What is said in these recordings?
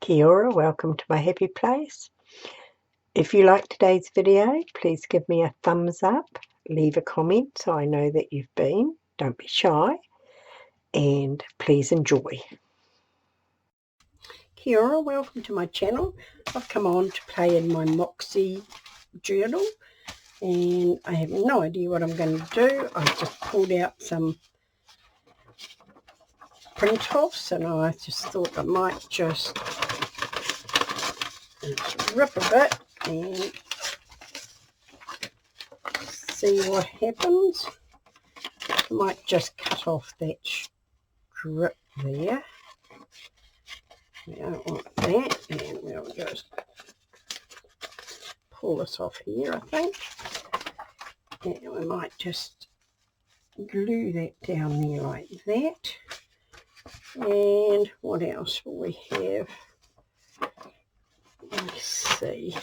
Kia ora, welcome to my happy place. If you like today's video, please give me a thumbs up, leave a comment so I know that you've been. Don't be shy, and please enjoy. Kia ora, welcome to my channel. I've come on to play in my Moxie journal, and I have no idea what I'm going to do. I've just pulled out some print-offs, and I just thought I might just rip a bit and see what happens. I might just cut off that strip there. We don't want that, and we'll just pull this off here, I think. And we might just glue that down there like that. And what else will we have? Let's see.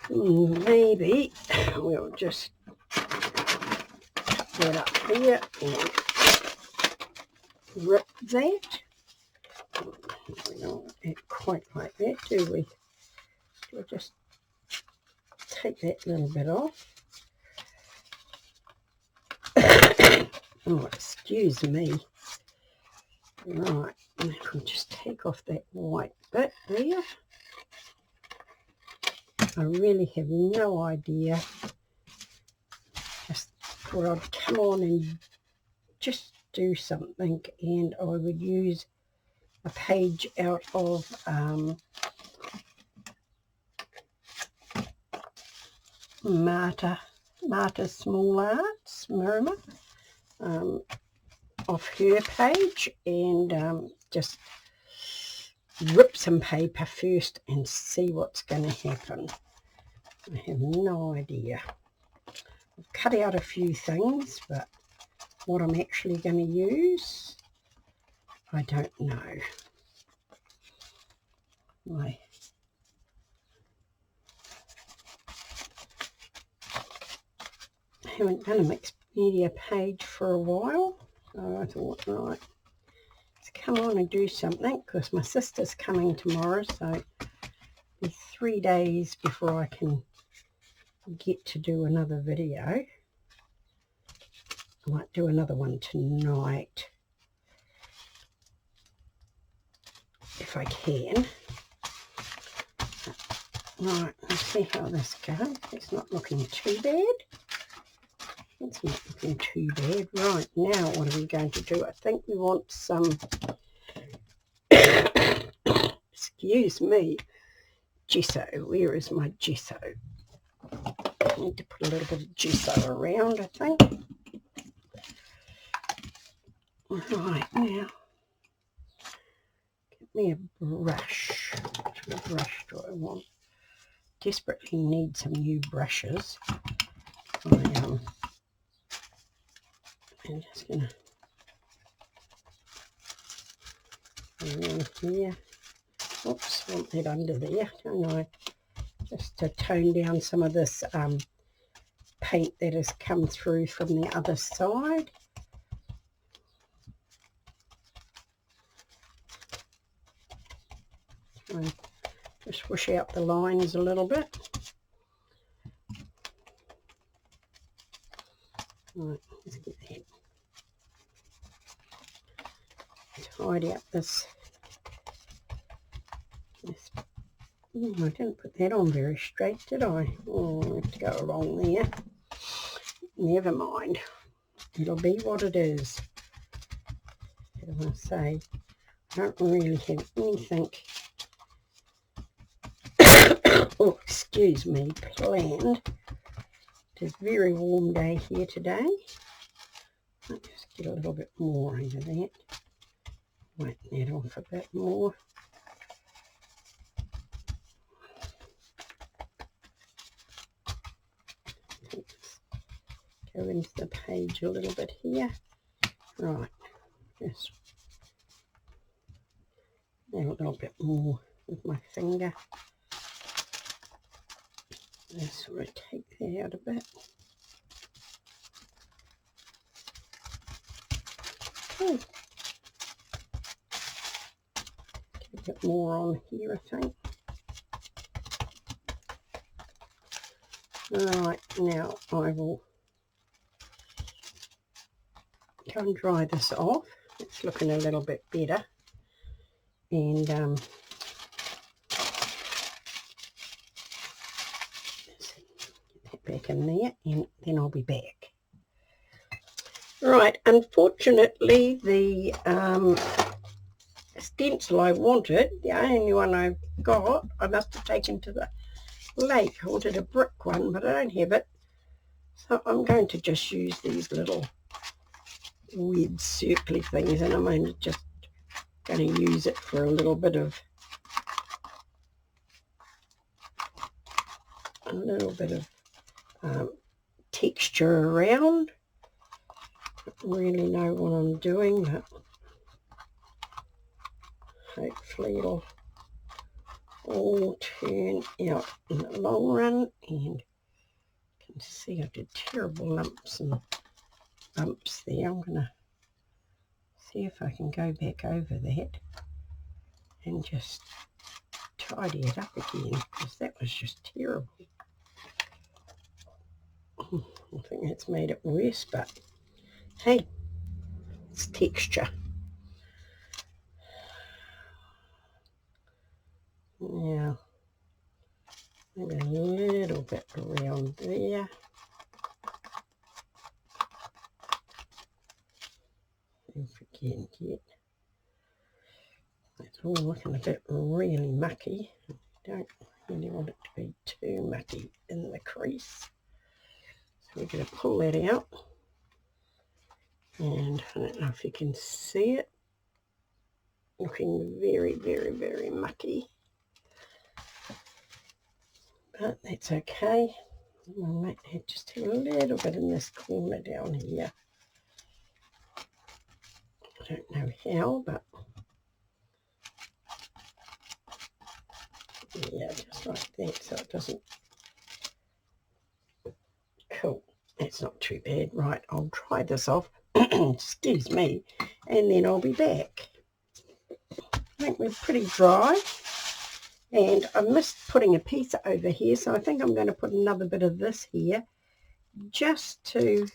Maybe we'll just cut that up here and rip that. We don't want it quite like that, do we? We'll just take that little bit off. Oh, excuse me. Right, and we'll just take off that white bit there. I really have no idea. Just thought I'd come on and just do something, and I would use a page out of Marta's SmallArt, Maremi, off her page, and just rip some paper first and see what's going to happen. I have no idea. I've cut out a few things, but what I'm actually going to use, I don't know. I haven't done a mixed media page for a while, so I thought, right, let's come on and do something, because my sister's coming tomorrow, so there's 3 days before I can get to do another video. I might do another one tonight if I can. Right, let's see how this goes. It's not looking too bad. It's not looking too bad. Right, now what are we going to do? I think we want some, excuse me, gesso. Where is my gesso? I need to put a little bit of gesso around, I think. Right, now, get me a brush. What brush do I want? Desperately need some new brushes. I'm just going to around here. Oops, want that under there, don't I? Just to tone down some of this paint that has come through from the other side. And just swish out the lines a little bit. Right, let's get that. Tidy up this. I didn't put that on very straight, did I? Oh, I have to go along there. Never mind. It'll be what it is. As I say, I don't really have anything, oh, excuse me, planned. It's a very warm day here today. I'll just get a little bit more into that. Wipe that off a bit more. Go into the page a little bit here. Right, just add a little bit more with my finger. Just sort of take that out a bit. Get a bit more on here, I think. Alright, now I will go and dry this off. It's looking a little bit better. And get that back in there, and then I'll be back. Right, unfortunately the stencil I wanted, the only one I've got, I must have taken to the lake. I wanted a brick one, but I don't have it. So I'm going to just use these little weird circly things, and I'm only just going to use it for a little bit of texture around. Don't really know what I'm doing, but hopefully it'll all turn out in the long run. And you can see I did terrible lumps and bumps there. I'm going to see if I can go back over that and just tidy it up again, because that was just terrible. I think that's made it worse, but hey, it's texture. Now, maybe a little bit around there. If we can get, it's all looking a bit really mucky. I don't really want it to be too mucky in the crease. So we're going to pull that out. And I don't know if you can see it. Looking very, very, very mucky. But that's okay. I might have just a little bit in this corner down here. I don't know how, but yeah, just like that, so it doesn't. Cool. That's not too bad. Right, I'll dry this off. Excuse me. And then I'll be back. I think we're pretty dry. And I missed putting a piece over here, so I think I'm going to put another bit of this here just to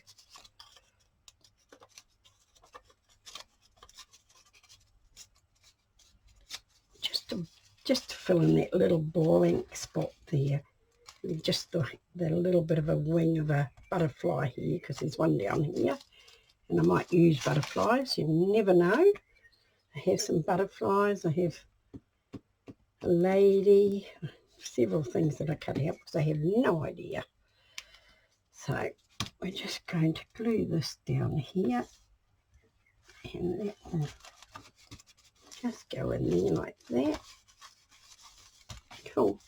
fill in that little blank spot there. Just the little bit of a wing of a butterfly here, because there's one down here. And I might use butterflies, you never know. I have some butterflies, I have a lady, several things that I cut out because I have no idea. So we're just going to glue this down here, and that will just go in there like that. Cool.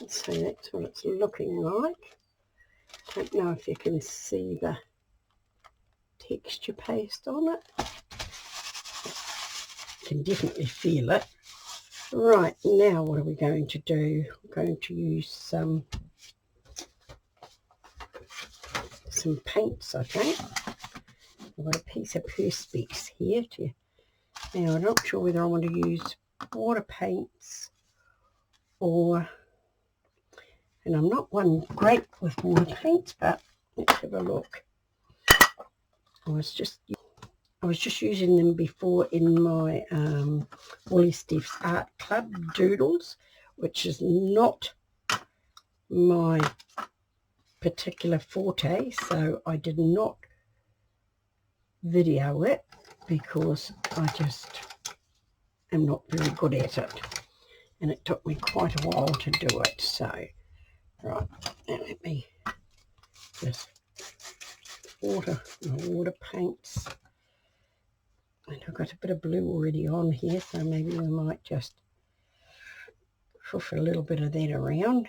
So that's what it's looking like. Don't know if you can see the texture paste on it. You can definitely feel it. Right, now what are we going to do? I'm going to use some paints, I think. I've got a piece of Perspex here. Now, I'm not sure whether I want to use water paints or... And I'm not one great with water paints, but let's have a look. I was just using them before in my Woolly Steph's Art Club doodles, which is not my particular forte, so I did not video it because I just am not very good at it, and it took me quite a while to do it. So right, now let me just water my water paints. And I've got a bit of blue already on here, so maybe we might just hoof a little bit of that around.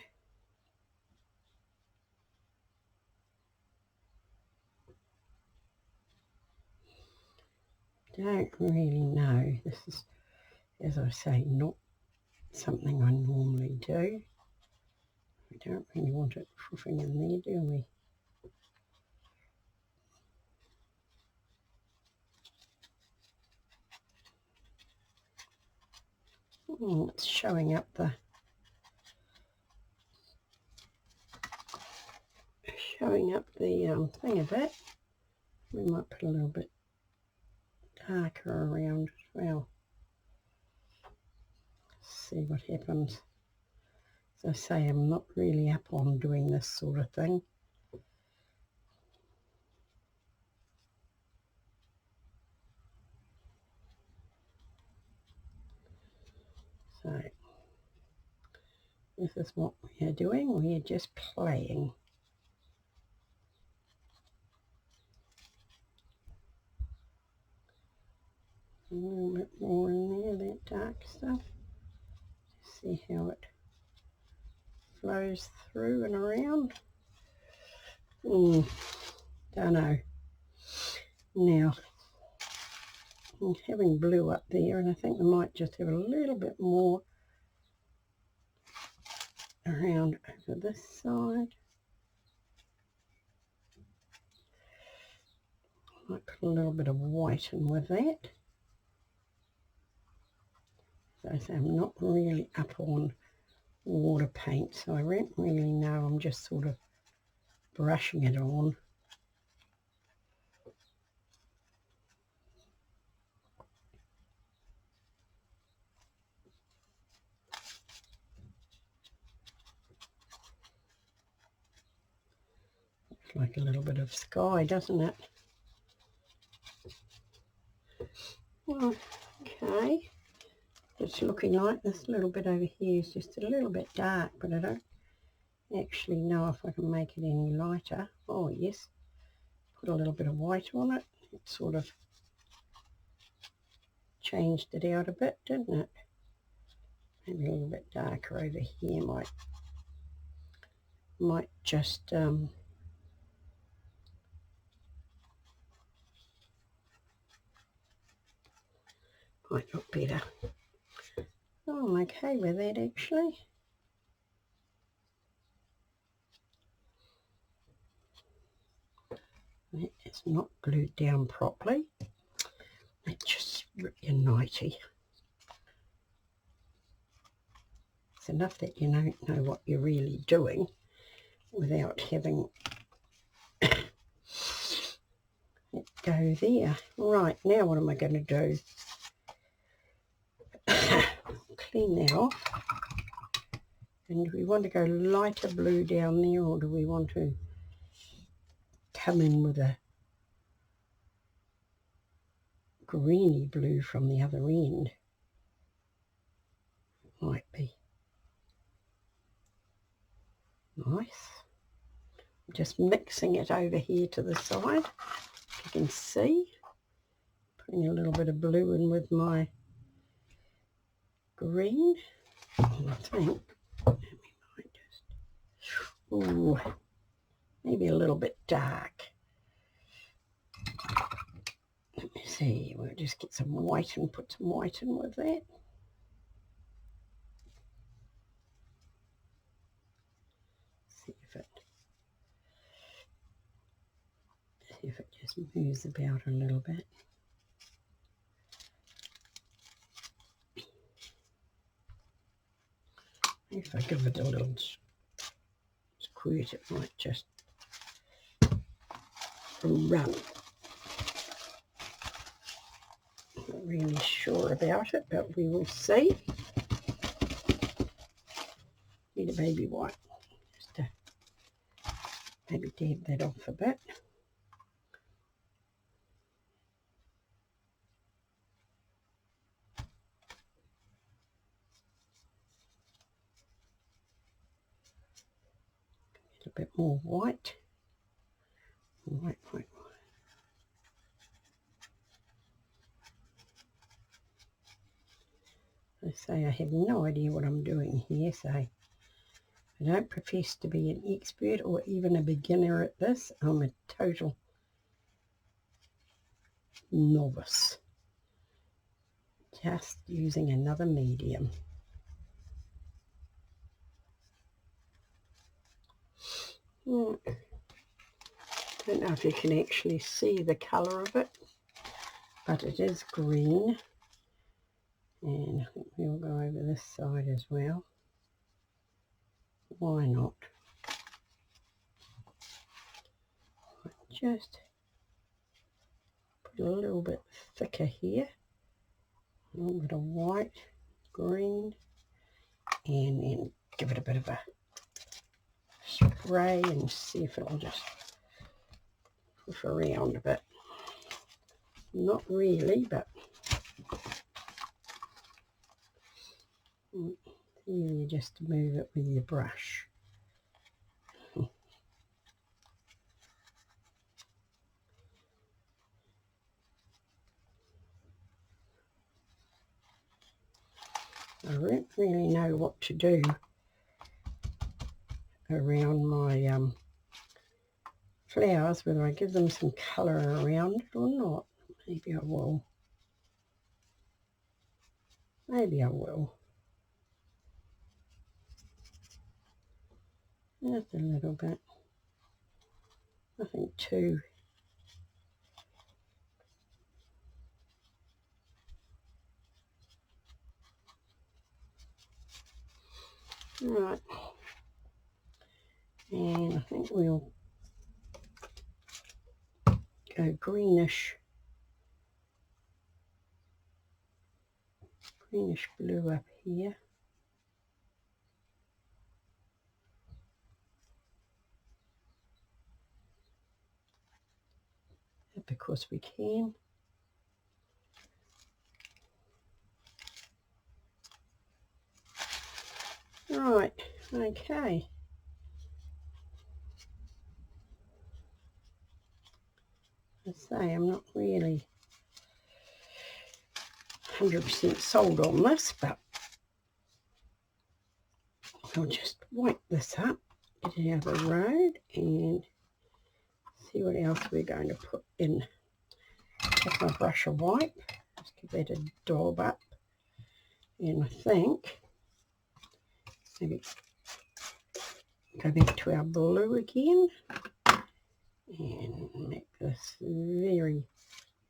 Don't really know. This is, as I say, not something I normally do. We don't really want it hoofing in there, do we? It's showing up the thing a bit. We might put a little bit darker around as well. See what happens. As I say, I'm not really up on doing this sort of thing. So this is what we are doing. We are just playing. A little bit more in there, that dark stuff. See how it flows through and around. Don't know. Now, I'm having blue up there, and I think I might just have a little bit more around over this side. Might put a little bit of white in with that. So I say I'm not really up on water paint, so I don't really know. I'm just sort of brushing it on. Looks like a little bit of sky, doesn't it? Okay. It's looking like this little bit over here is just a little bit dark, but I don't actually know if I can make it any lighter. Oh yes, put a little bit of white on it. It sort of changed it out a bit, didn't it? Maybe a little bit darker over here might just might look better. Oh, I'm okay with that actually. It's not glued down properly. It just rip your nightie. It's enough that you don't know what you're really doing without having it go there. Right, now what am I going to do? Clean that off. And do we want to go lighter blue down there, or do we want to come in with a greeny blue from the other end? Might be nice. I'm just mixing it over here to the side. You can see, putting a little bit of blue in with my green. And I think we might just, ooh, maybe a little bit dark. Let me see, we'll just get some white and put some white in with that. See if it just moves about a little bit. If I give it a little squirt, it might just run. Not really sure about it, but we will see. Need a baby white, just to maybe dab that off a bit. A bit more white. White. I say I have no idea what I'm doing here, so I don't profess to be an expert or even a beginner at this. I'm a total novice. Just using another medium. Don't know if you can actually see the colour of it, but it is green. And I think we'll go over this side as well. Why not? Just put a little bit thicker here. A little bit of white, green, and then give it a bit of a spray and see if it'll just push around a bit. Not really, but you just move it with your brush. I don't really know what to do around my flowers, whether I give them some colour around it or not. Maybe I will. Maybe I will. Just a little bit. Nothing too. Right. And I think we'll go greenish blue up here. Because we can. Right, okay. I say I'm not really 100% sold on this, but I'll just wipe this up, get it out of the road, and see what else we're going to put in. With my brush of wipe, just give that a daub up, and I think maybe go back to our blue again and make this very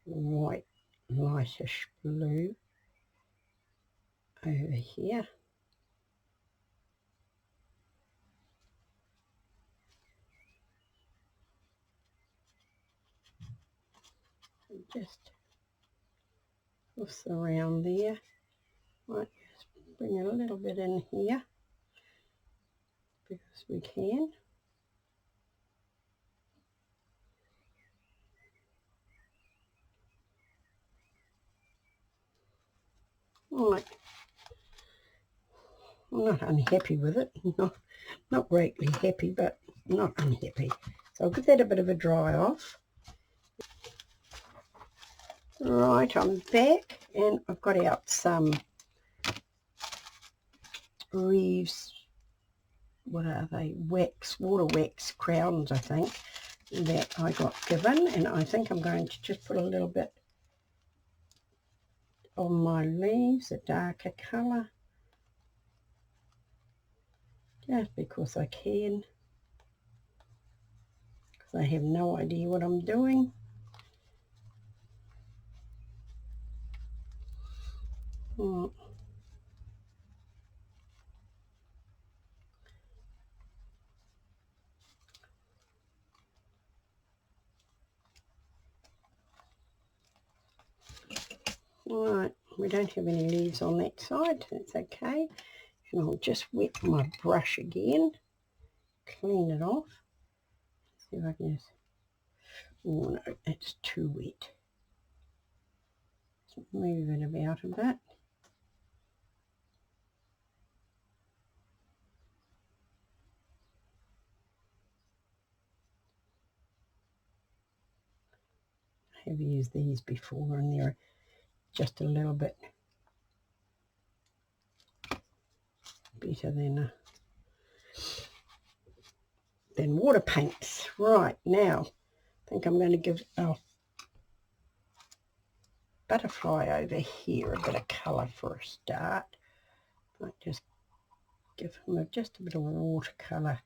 white, lightish blue over here. Just around there. Might just bring a little bit in here because we can. Right. I'm not unhappy with it. Not greatly happy, but not unhappy. So I'll give that a bit of a dry off. Right, I'm back and I've got out some Reeves, what are they, water wax crowns, I think, that I got given, and I think I'm going to just put a little bit on my leaves, a darker colour, just because I can, because I have no idea what I'm doing. Right, we don't have any leaves on that side, that's okay. And I'll just wet my brush again, clean it off. See if I can just, oh no, it's too wet. Just move it about a bit. I have used these before and they're just a little bit better than water paints. Right, now I think I'm going to give our butterfly over here a bit of colour for a start. Might just give him just a bit of watercolour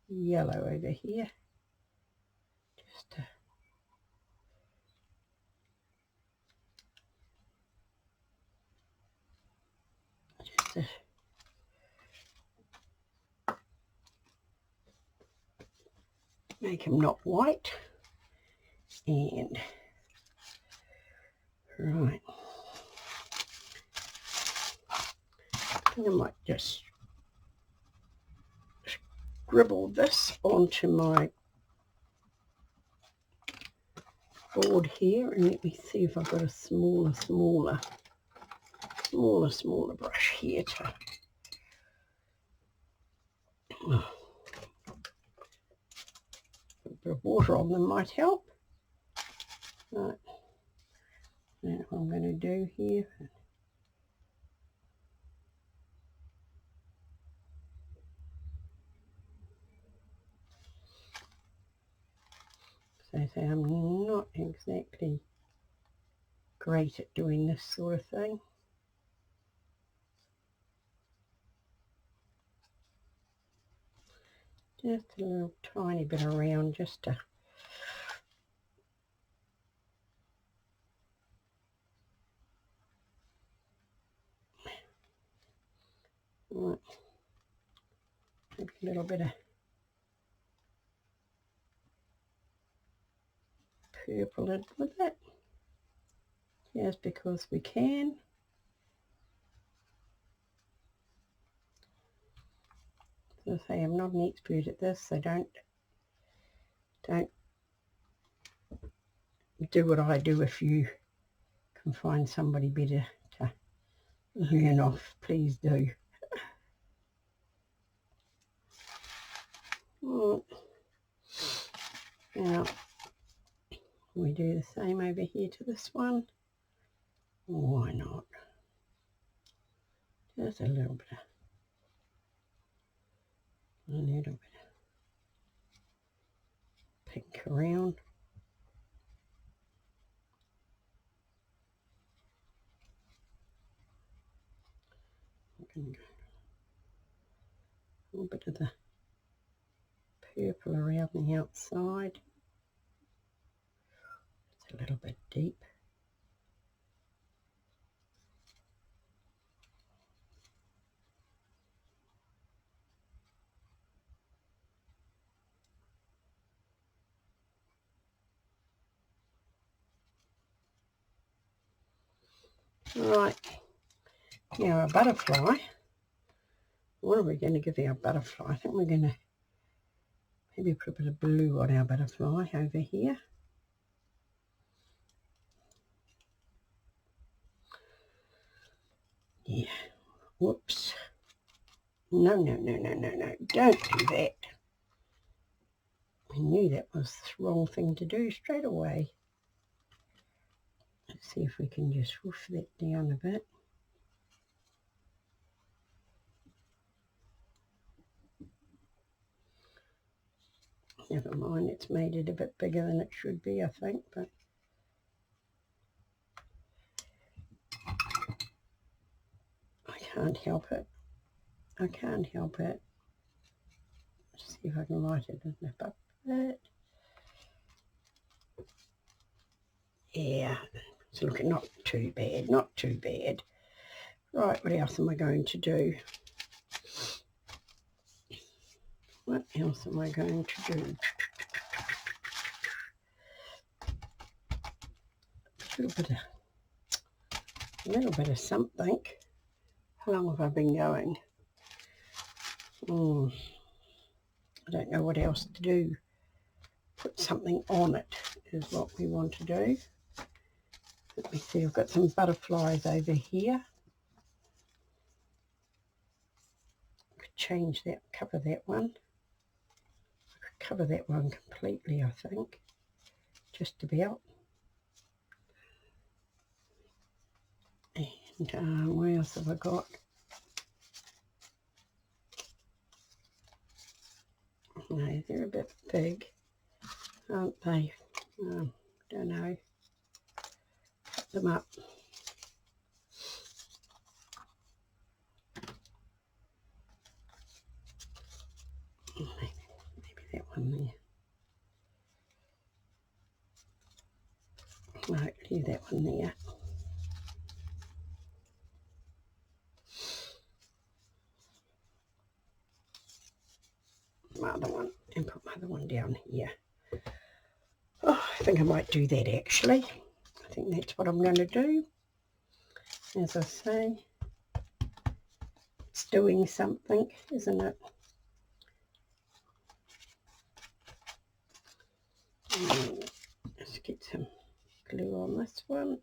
yellow over here. Just to to make them not white. And right, I might just scribble this onto my board here, and let me see if I've got a smaller brush here to a bit of water on them might help. Right, that's what I'm going to do here. So I say I'm not exactly great at doing this sort of thing. Just a little tiny bit around just to right. Maybe a little bit of purple in with it, just because we can. As I say, I'm not an expert at this, so don't do what I do. If you can find somebody better to learn off, please do. Right. Now we do the same over here to this one. Why not? Just a little bit of pink around. I'm going to go a little bit of the purple around the outside. It's a little bit deep. Right, now our butterfly. What are we going to give our butterfly? I think we're going to maybe put a bit of blue on our butterfly over here. Yeah, whoops. No, don't do that. I knew that was the wrong thing to do straight away. Let's see if we can just woof that down a bit. Never mind, it's made it a bit bigger than it should be, I think, but I can't help it. I can't help it. Let's see if I can light it up a bit. Yeah, it's looking not too bad, not too bad. Right, what else am I going to do? What else am I going to do? A little bit of something. How long have I been going? I don't know what else to do. Put something on it is what we want to do. Let me see, I've got some butterflies over here. I could change that, cover that one. I could cover that one completely, I think. Just about. And what else have I got? No, they're a bit big, aren't they? Don't know. Cut them up. Maybe that one there. No, leave that one there. down here. Oh, I think I might do that actually. I think that's what I'm going to do. As I say, it's doing something, isn't it? Let's get some glue on this one.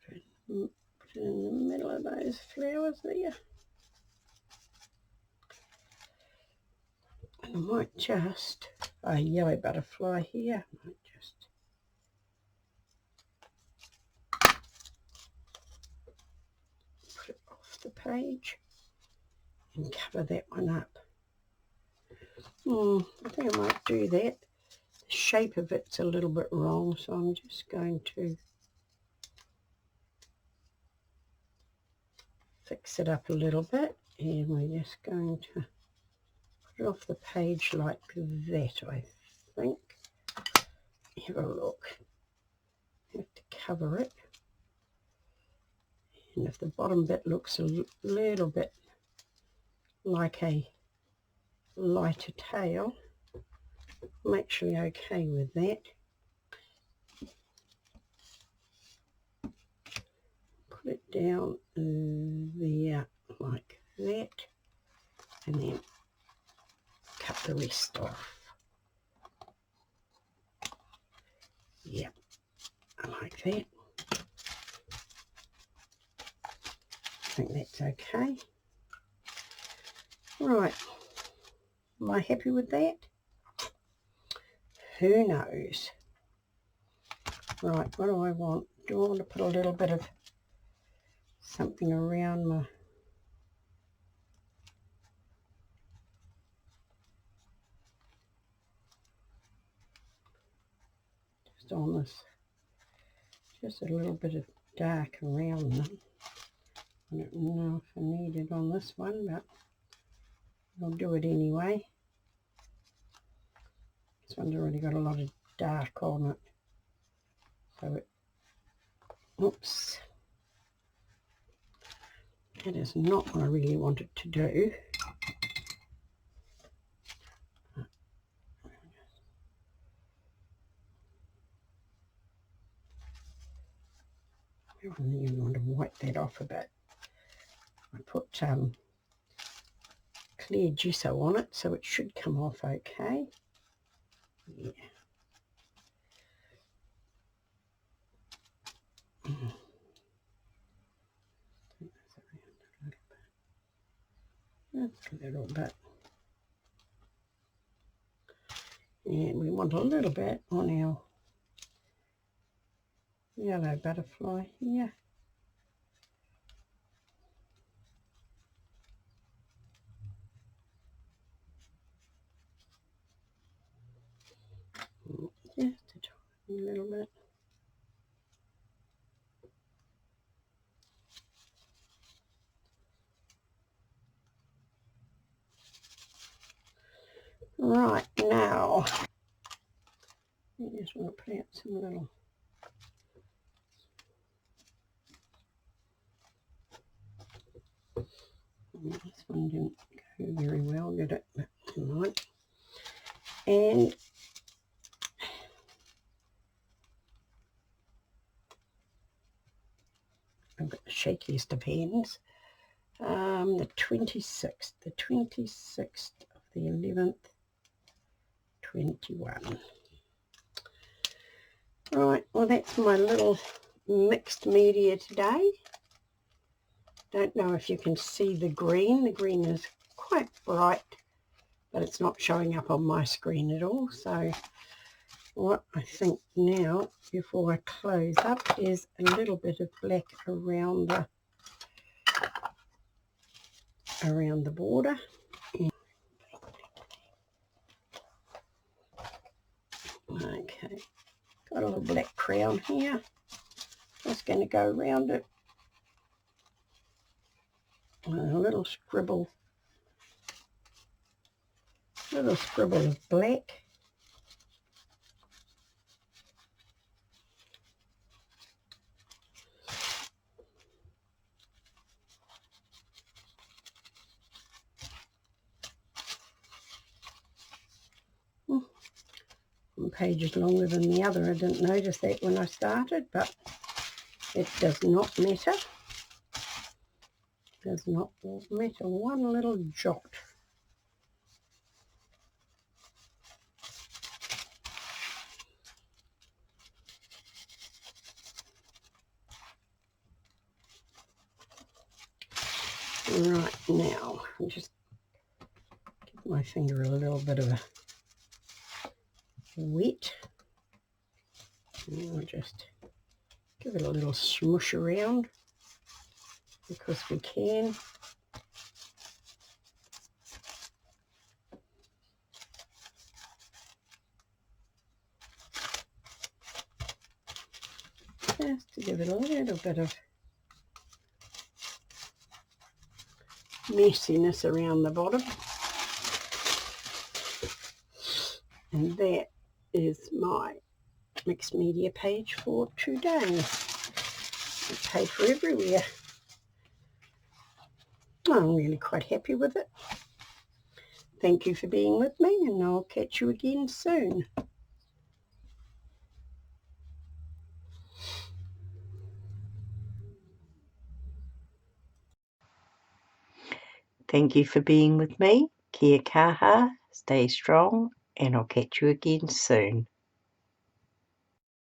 Put it in the middle of those flowers there. And I might just, a yellow butterfly here, I might just put it off the page and cover that one up. I think I might do that. The shape of it's a little bit wrong, so I'm just going to fix it up a little bit, and we're just going to put it off the page like that, I think. Have a look. Have to cover it. And if the bottom bit looks a little bit like a lighter tail, I'm actually okay with that. Put it down there like that, and then cut the rest off. Yeah, I like that. I think that's okay. Right, am I happy with that? Who knows? Right, what do I want? Do I want to put a little bit of something around my... just on this, just a little bit of dark around them. I don't know if I need it on this one, but I'll do it anyway. This one's already got a lot of dark on it, so it, oops, that is not what I really wanted to do. I really want to wipe that off a bit. I put clear gesso on it, so it should come off okay. Yeah. That's a little bit. And we want a little bit on our yellow butterfly here. Just a tiny little bit. Right, now I just want to put out some little this one didn't go very well, did it? But never mind. And I've got the shakiest of hands. The 26th of the 11th, 21. Right, well that's my little mixed media today. Don't know if you can see the green. The green is quite bright, but it's not showing up on my screen at all. So what I think now, before I close up, is a little bit of black around the border. Okay, got a little black crown here. Just going to go around it. A little scribble of black. page is longer than the other. I didn't notice that when I started, but it does not matter. Does not matter one little jot. Right, now I'll just give my finger a little bit of a wet. And I'll just give it a little smush around because we can. Just to give it a little bit of messiness around the bottom. And that is my mixed media page for today. A page for everywhere. I'm really quite happy with it. Thank you for being with me, and I'll catch you again soon. Thank you for being with me. Kia kaha, stay strong, and I'll catch you again soon.